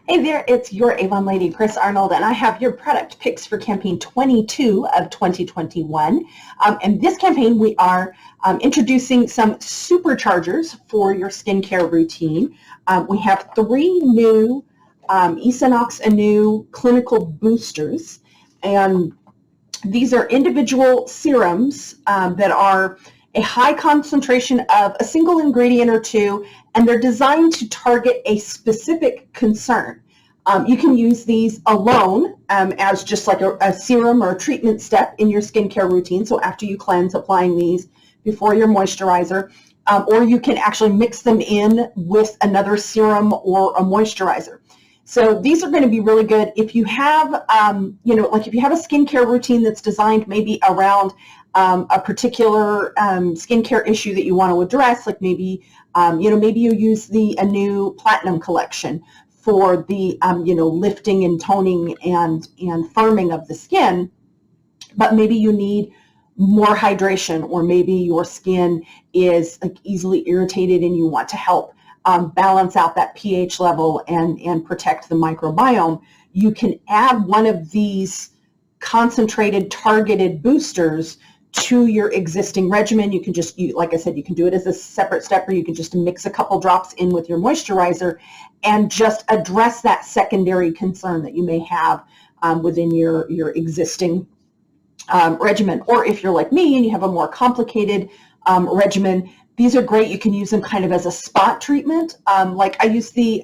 Hey there, it's your Avon lady, Chris Arnold, and I have your product picks for campaign 22 of 2021. In this campaign, we are introducing some superchargers for your skincare routine. We have 3 new Knox Aneu clinical boosters, and these are individual serums that are a high concentration of a single ingredient or two, and they're designed to target a specific concern. You can use these alone as just like a serum or a treatment step in your skincare routine. So after you cleanse, applying these before your moisturizer, or you can actually mix them in with another serum or a moisturizer. So these are going to be really good if you have, like if you have a skincare routine that's designed maybe around a particular skincare issue that you want to address, like maybe, maybe you use the Aneu Platinum Collection for the, lifting and toning and firming of the skin, but maybe you need more hydration, or maybe your skin is like easily irritated and you want to help balance out that pH level and protect the microbiome. You can add one of these concentrated targeted boosters to your existing regimen. You can just, like I said, you can do it as a separate step, or you can just mix a couple drops in with your moisturizer and just address that secondary concern that you may have within your existing regimen. Or if you're like me and you have a more complicated regimen, these are great. You can use them kind of as a spot treatment. Like I use the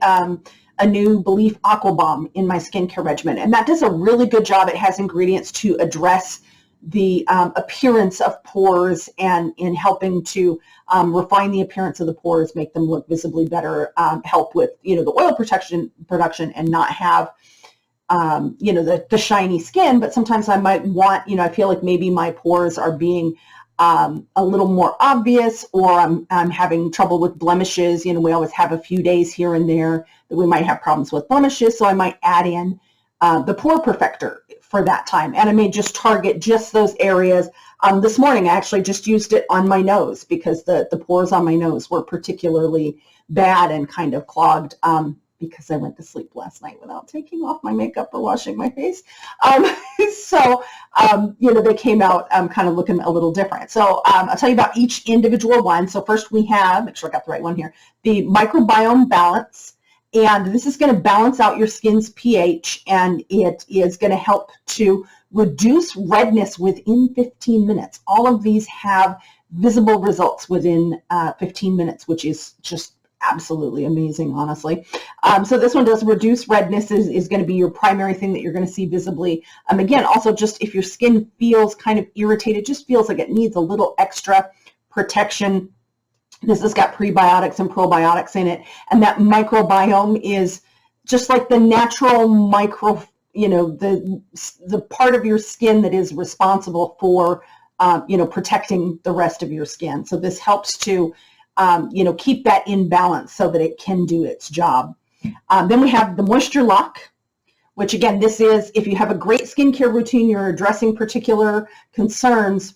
Aneu Belif Aqua Bomb in my skincare regimen, and that does a really good job. It has ingredients to address the appearance of pores and in helping to refine the appearance of the pores, make them look visibly better, help with, the oil production and not have, the shiny skin. But sometimes I might want, I feel like maybe my pores are being a little more obvious, or I'm having trouble with blemishes. We always have a few days here and there that we might have problems with blemishes. So I might add in the Pore Perfector for that time, and I may just target just those areas. This morning I actually just used it on my nose because the pores on my nose were particularly bad and kind of clogged because I went to sleep last night without taking off my makeup or washing my face. They came out kind of looking a little different. So I'll tell you about each individual one. So first we have, make sure I got the right one here, the Microbiome Balance. And this is going to balance out your skin's pH, and it is going to help to reduce redness within 15 minutes. All of these have visible results within 15 minutes, which is just absolutely amazing, honestly. So this one does reduce redness, is going to be your primary thing that you're going to see visibly. Again, also just if your skin feels kind of irritated, just feels like it needs a little extra protection. This has got prebiotics and probiotics in it, and that microbiome is just like the natural the part of your skin that is responsible for, protecting the rest of your skin. So this helps to, keep that in balance so that it can do its job. Then we have the Moisture Lock, which again, this is if you have a great skincare routine, you're addressing particular concerns,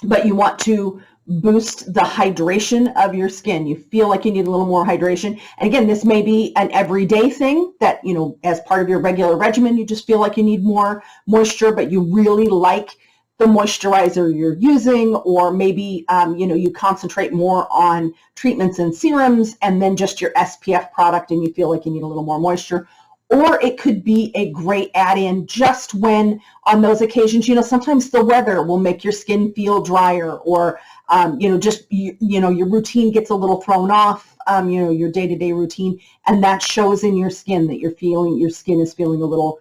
but you want to boost the hydration of your skin. You feel like you need a little more hydration. And again, this may be an everyday thing that, as part of your regular regimen, you just feel like you need more moisture, but you really like the moisturizer you're using, or maybe, you concentrate more on treatments and serums and then just your SPF product, and you feel like you need a little more moisture. Or it could be a great add-in just when on those occasions, sometimes the weather will make your skin feel drier, or, your routine gets a little thrown off, your day-to-day routine, and that shows in your skin that your skin is feeling a little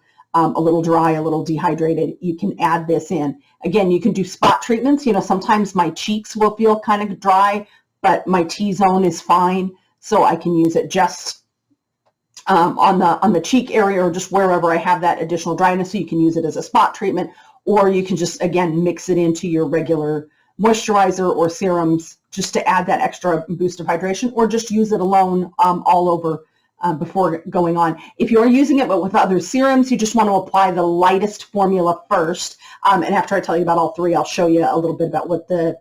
dry, a little dehydrated. You can add this in. Again, you can do spot treatments. Sometimes my cheeks will feel kind of dry, but my T-zone is fine. So I can use it just on the cheek area, or just wherever I have that additional dryness. So you can use it as a spot treatment, or you can just, again, mix it into your regular moisturizer or serums just to add that extra boost of hydration, or just use it alone all over before going on. If you're using it but with other serums, you just want to apply the lightest formula first. And after I tell you about all 3, I'll show you a little bit about what the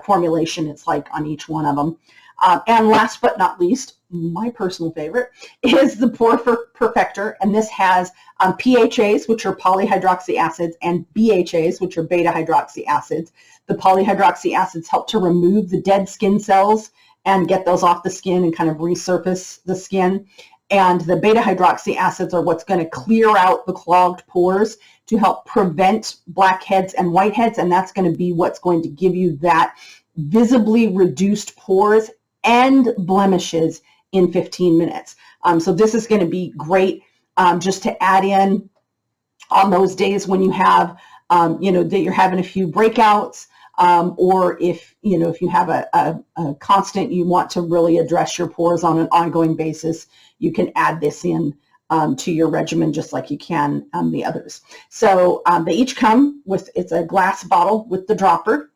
formulation is like on each one of them. And last but not least, my personal favorite is the Perfector, and this has PHAs, which are polyhydroxy acids, and BHAs, which are beta hydroxy acids. The polyhydroxy acids help to remove the dead skin cells and get those off the skin and kind of resurface the skin. And the beta hydroxy acids are what's going to clear out the clogged pores to help prevent blackheads and whiteheads, and that's going to be what's going to give you that visibly reduced pores and blemishes in 15 minutes. So this is going to be great just to add in on those days when you have, that you're having a few breakouts, or if you have a constant, you want to really address your pores on an ongoing basis, you can add this in to your regimen just like you can the others. So they each come with, it's a glass bottle with the dropper.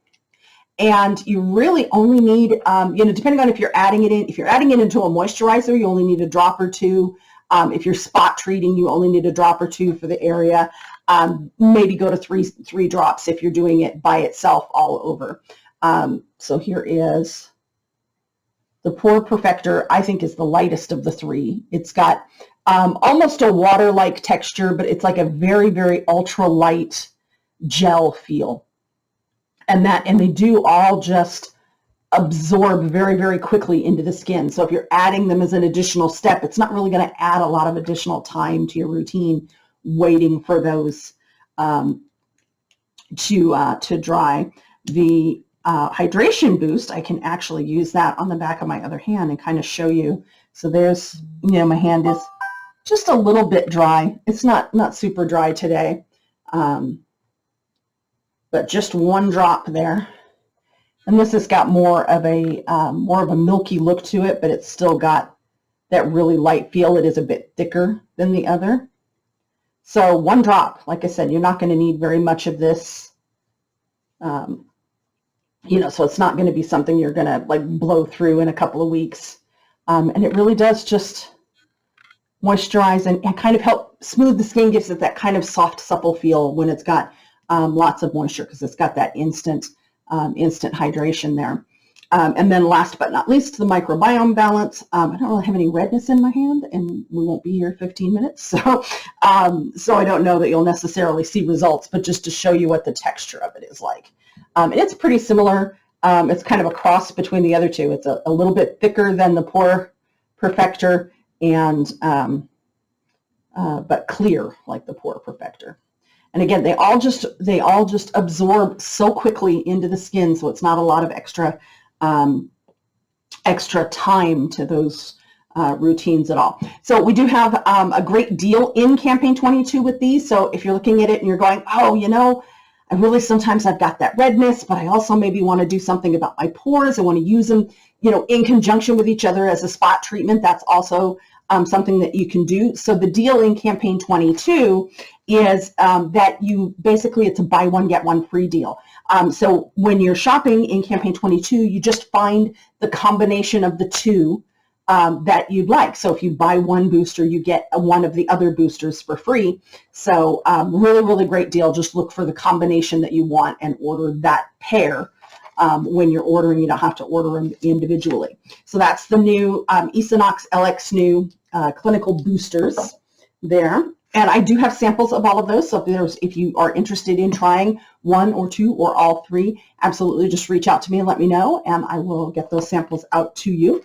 And you really only need, depending on if you're adding it into a moisturizer, you only need a drop or two. If you're spot treating, you only need a drop or two for the area. Maybe go to three drops if you're doing it by itself all over. So here is the Pore Perfector. I think is the lightest of the three. It's got almost a water-like texture, but it's like a very, very ultra-light gel feel. And they do all just absorb very, very quickly into the skin. So if you're adding them as an additional step, it's not really going to add a lot of additional time to your routine waiting for those to dry. The hydration boost, I can actually use that on the back of my other hand and kind of show you. So there's, my hand is just a little bit dry. It's not super dry today. But just one drop there, and this has got more of a milky look to it, but it's still got that really light feel. It is a bit thicker than the other. So one drop, like I said, you're not going to need very much of this, so it's not going to be something you're going to like blow through in a couple of weeks, and it really does just moisturize and kind of help smooth the skin, gives it that kind of soft, supple feel when it's got lots of moisture, because it's got that instant hydration there. And then last but not least, the Microbiome Balance. I don't really have any redness in my hand, and we won't be here 15 minutes, so I don't know that you'll necessarily see results, but just to show you what the texture of it is like. And it's pretty similar. It's kind of a cross between the other two. It's a little bit thicker than the Pore Perfector, and but clear like the Pore Perfector. And again, they all just absorb so quickly into the skin, so it's not a lot of extra time to those routines at all. So we do have a great deal in Campaign 22 with these. So if you're looking at it and you're going, oh, I really sometimes I've got that redness, but I also maybe want to do something about my pores. I want to use them, in conjunction with each other as a spot treatment. That's also something that you can do. So the deal in Campaign 22 is that it's a buy one, get one free deal. So when you're shopping in Campaign 22, you just find the combination of the two that you'd like. So if you buy one booster, you get one of the other boosters for free. So really, really great deal. Just look for the combination that you want and order that pair. When you're ordering, you don't have to order them individually. So that's the new Knox LXNEW clinical boosters there. And I do have samples of all of those. So if you are interested in trying one or two or all three, absolutely just reach out to me and let me know, and I will get those samples out to you.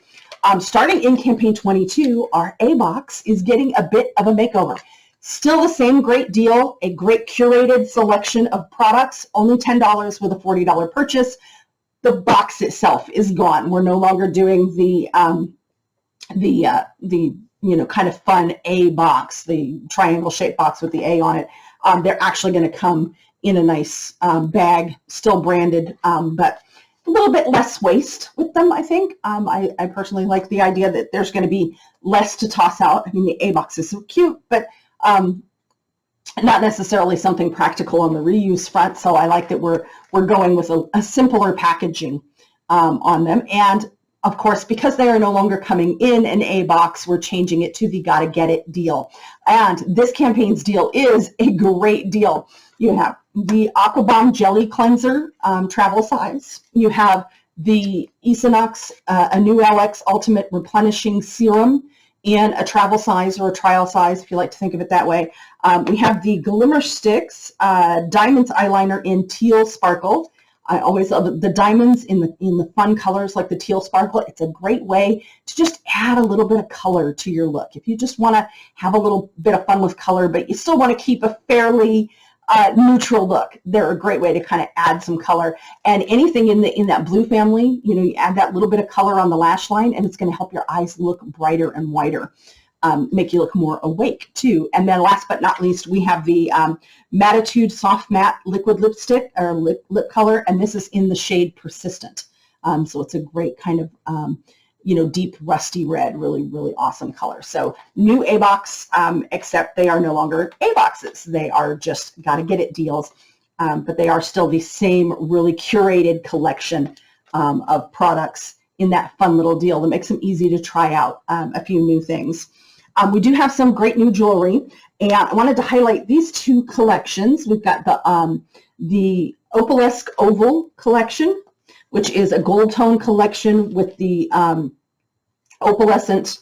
Starting in Campaign 22, our A box is getting a bit of a makeover. Still the same great deal, a great curated selection of products, only $10 with a $40 purchase. The box itself is gone. We're no longer doing the kind of fun A box, the triangle shaped box with the A on it. They're actually going to come in a nice bag, still branded, but a little bit less waste with them, I think. I personally like the idea that there's going to be less to toss out. I mean, the A box is so cute, but not necessarily something practical on the reuse front. So I like that we're going with a simpler packaging on them. And of course, because they are no longer coming in an A box, we're changing it to the Gotta Get It deal. And this campaign's deal is a great deal. You have the Aqua Bomb Jelly Cleanser, travel size. You have the Knox Aneu LX Ultimate Replenishing Serum in a travel size or a trial size, if you like to think of it that way. We have the Glimmer Sticks Diamonds Eyeliner in Teal Sparkle. I always love the diamonds in the fun colors like the teal sparkle. It's a great way to just add a little bit of color to your look. If you just want to have a little bit of fun with color, but you still want to keep a fairly neutral look, they're a great way to kind of add some color. And anything in that blue family, you know, you add that little bit of color on the lash line, and it's going to help your eyes look brighter and whiter. Make you look more awake too. And then last but not least, we have the Mattitude Soft Matte Liquid Lipstick or lip color, and this is in the shade Persistent. So it's a great kind of you know, deep rusty red, really, really awesome color. So new A-Box, except they are no longer A-Boxes. They are just gotta get it deals, but they are still the same really curated collection of products in that fun little deal that makes them easy to try out a few new things. We do have some great new jewelry, and I wanted to highlight these two collections. We've got the Opalesque Oval collection, which is a gold tone collection with the opalescent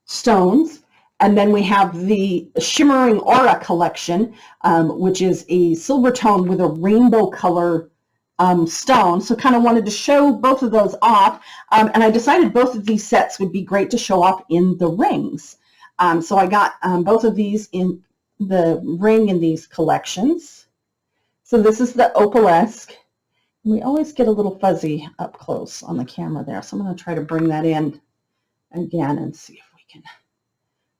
stones. And then we have the Shimmering Aura collection, which is a silver tone with a rainbow color stone. So kind of wanted to show both of those off. And I decided both of these sets would be great to show off in the rings. So I got both of these in the ring in these collections. So this is the Opalesque. We always get a little fuzzy up close on the camera there. So I'm going to try to bring that in again and see if we can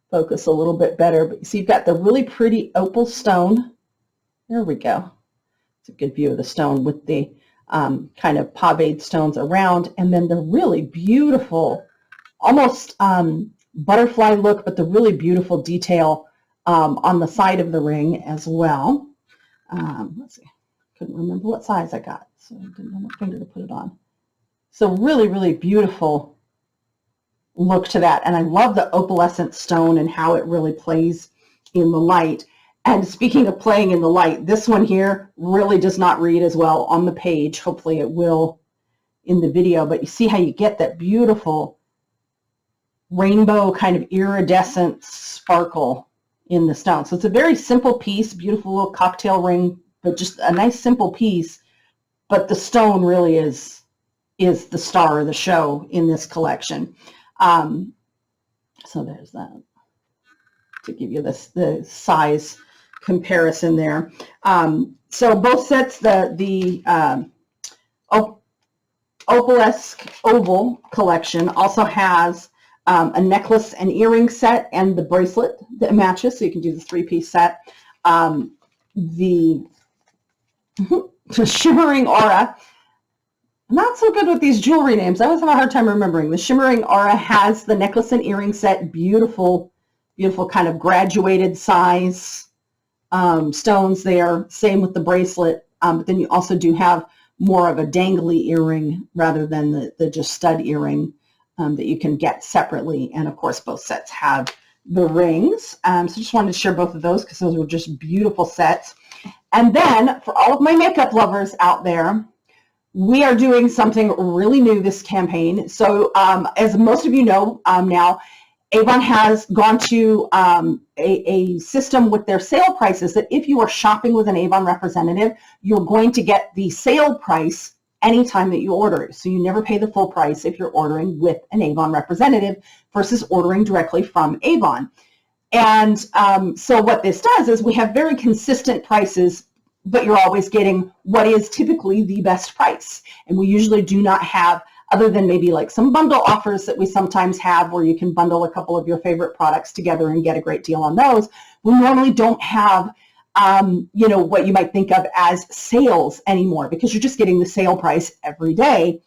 focus a little bit better. But you see you've got the really pretty opal stone. There we go. It's a good view of the stone with the kind of paved stones around. And then the really beautiful, almost butterfly look, but the really beautiful detail on the side of the ring as well. Let's see. Couldn't remember what size I got, so I didn't have my finger to put it on. So really, really beautiful look to that. And I love the opalescent stone and how it really plays in the light. And speaking of playing in the light, this one here really does not read as well on the page. Hopefully it will in the video, but you see how you get that beautiful rainbow kind of iridescent sparkle in the stone. So it's a very simple piece, beautiful little cocktail ring, but just a nice simple piece. But the stone really is the star of the show in this collection. So there's that to give you the size comparison there. So both sets, the Opalesque Oval collection also has a necklace and earring set and the bracelet that matches, so you can do the three-piece set. The Shimmering Aura, not so good with these jewelry names. I always have a hard time remembering. The Shimmering Aura has the necklace and earring set, beautiful, beautiful kind of graduated size stones there. Same with the bracelet, but then you also do have more of a dangly earring rather than the just stud earring that you can get separately. And of course, both sets have the rings. So just wanted to share both of those because those were just beautiful sets. And then for all of my makeup lovers out there, we are doing something really new this campaign. So as most of you know now, Avon has gone to a system with their sale prices that if you are shopping with an Avon representative, you're going to get the sale price anytime that you order it. So you never pay the full price if you're ordering with an Avon representative versus ordering directly from Avon. And so what this does is we have very consistent prices, but you're always getting what is typically the best price. And we usually do not have, other than maybe like some bundle offers that we sometimes have where you can bundle a couple of your favorite products together and get a great deal on those, we normally don't have you know, what you might think of as sales anymore because you're just getting the sale price every day.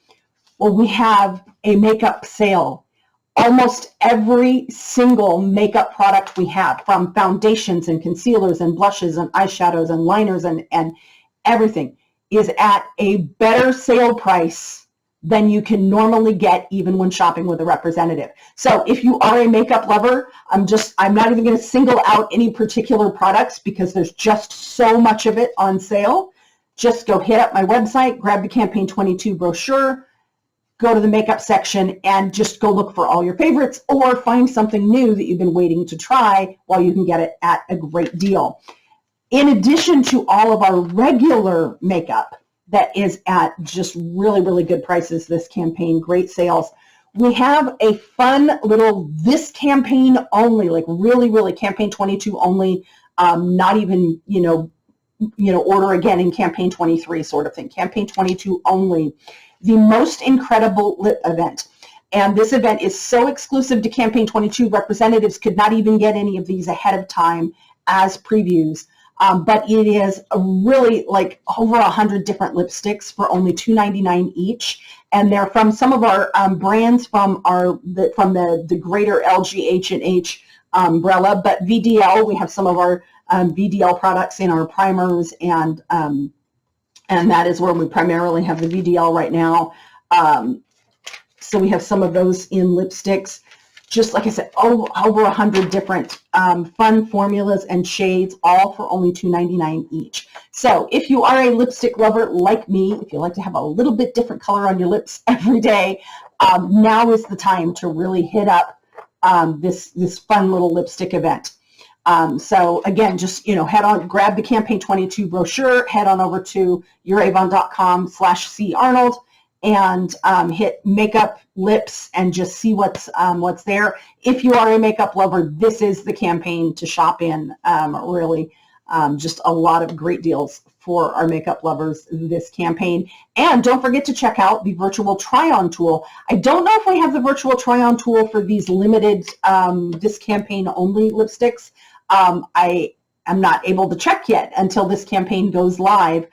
Well, we have a makeup sale. Almost every single makeup product we have, from foundations and concealers and blushes and eyeshadows and liners and everything, is at a better sale price than you can normally get even when shopping with a representative. So if you are a makeup lover, I'm not even going to single out any particular products because there's just so much of it on sale. Just go hit up my website, grab the Campaign 22 brochure, go to the makeup section and just go look for all your favorites, or find something new that you've been waiting to try while you can get it at a great deal. In addition to all of our regular makeup that is at just really, really good prices this campaign, great sales, we have a fun little this campaign only, like really, really campaign 22 only, not even, order again in campaign 23 sort of thing. Campaign 22 only, the most incredible lip event. And this event is so exclusive to campaign 22, representatives could not even get any of these ahead of time as previews. But it is a really like over 100 different lipsticks for only $2.99 each. And they're from some of our brands from the greater LGH&H umbrella, but VDL, we have some of our VDL products in our primers, and that is where we primarily have the VDL right now. So we have some of those in lipsticks. Just like I said, over 100 different fun formulas and shades, all for only $2.99 each. So if you are a lipstick lover like me, if you like to have a little bit different color on your lips every day, now is the time to really hit up this fun little lipstick event. So again, just, head on, grab the Campaign 22 brochure, head on over to youravon.com/CArnold and hit makeup lips and just see what's there. If you are a makeup lover, this is the campaign to shop in. Really, just a lot of great deals for our makeup lovers this campaign. And don't forget to check out the virtual try-on tool. I don't know if we have the virtual try-on tool for these limited this campaign only lipsticks. I am not able to check yet until this campaign goes live.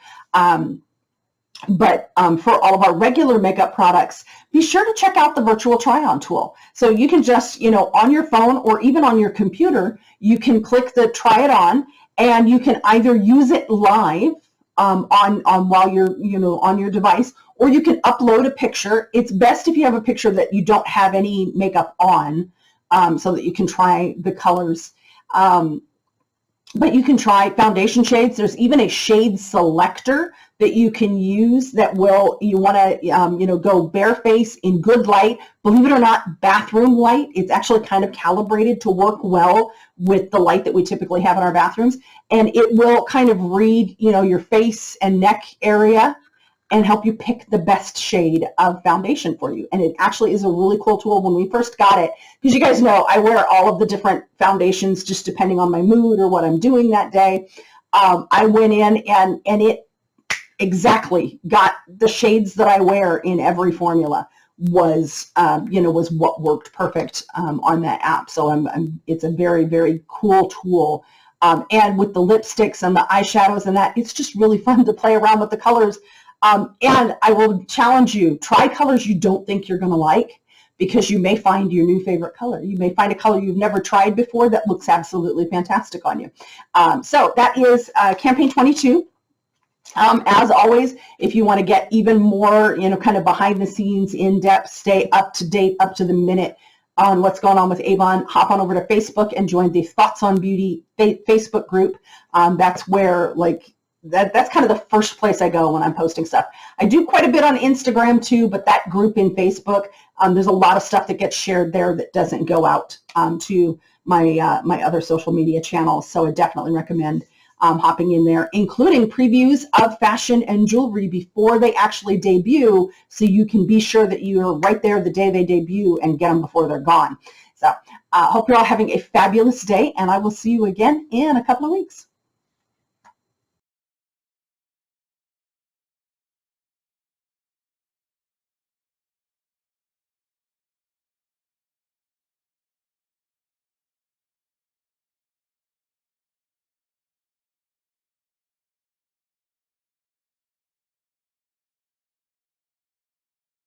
But for all of our regular makeup products, be sure to check out the virtual try-on tool. So you can just, on your phone or even on your computer, you can click the try it on, and you can either use it live on while you're, on your device, or you can upload a picture. It's best if you have a picture that you don't have any makeup on, so that you can try the colors. But you can try foundation shades. There's even a shade selector that you can use that will, you want to, go bare face in good light. Believe it or not, bathroom light. It's actually kind of calibrated to work well with the light that we typically have in our bathrooms. And it will kind of read, your face and neck area and help you pick the best shade of foundation for you. And it actually is a really cool tool. When we first got it, because you guys know I wear all of the different foundations just depending on my mood or what I'm doing that day. I went in and it exactly got the shades that I wear in every formula was what worked perfect on that app. So it's a very, very cool tool. And with the lipsticks and the eyeshadows and that, it's just really fun to play around with the colors. And I will challenge you, try colors you don't think you're going to like, because you may find your new favorite color. You may find a color you've never tried before that looks absolutely fantastic on you. So that is Campaign 22. As always, if you want to get even more, kind of behind the scenes, in-depth, stay up to date, up to the minute on what's going on with Avon, hop on over to Facebook and join the Thoughts on Beauty Facebook group. That's where, that's kind of the first place I go when I'm posting stuff. I do quite a bit on Instagram too, but that group in Facebook, there's a lot of stuff that gets shared there that doesn't go out to my my other social media channels. So I definitely recommend hopping in there, including previews of fashion and jewelry before they actually debut, so you can be sure that you're right there the day they debut and get them before they're gone. So hope you're all having a fabulous day, and I will see you again in a couple of weeks.